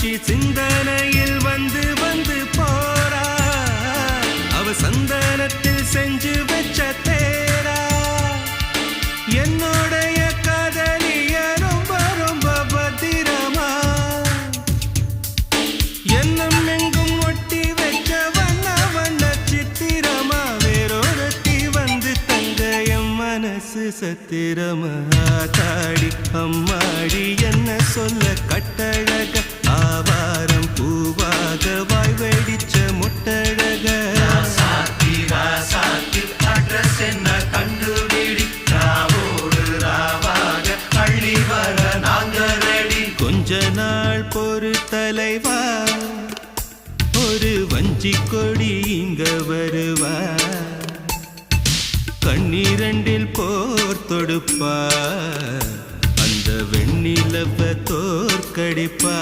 மீனாட்சி சிந்தனையில் வந்து வந்து போறா அவ சந்தனத்தில் செஞ்சு வச்ச தேரா என்னுடைய காதலிய ரொம்ப ரொம்ப பத்திரமா என்னும் எங்கும் ஒட்டி வச்ச வண்ண வண்ண சித்திரமா வேறொருத்தி வந்து தங்க என் மனசு சத்திரமா தாடி அம்மாடி என்ன சொல்ல கட்டழக ஆவாரம் பூவாக வாய் வெடிச்ச முட்டழக அட்ரஸ் என்ன கண்டுபிடி ராவோடு ராவாக அள்ளி வர நாங்க ரெடி கொஞ்ச நாள் பொறு தலைவா ஒரு வஞ்சி கொடி இங்க வருவா கண்ணீரண்டில் போர் தொடுப்பா அந்த வெண்ணிலவ தோற்கடிப்பா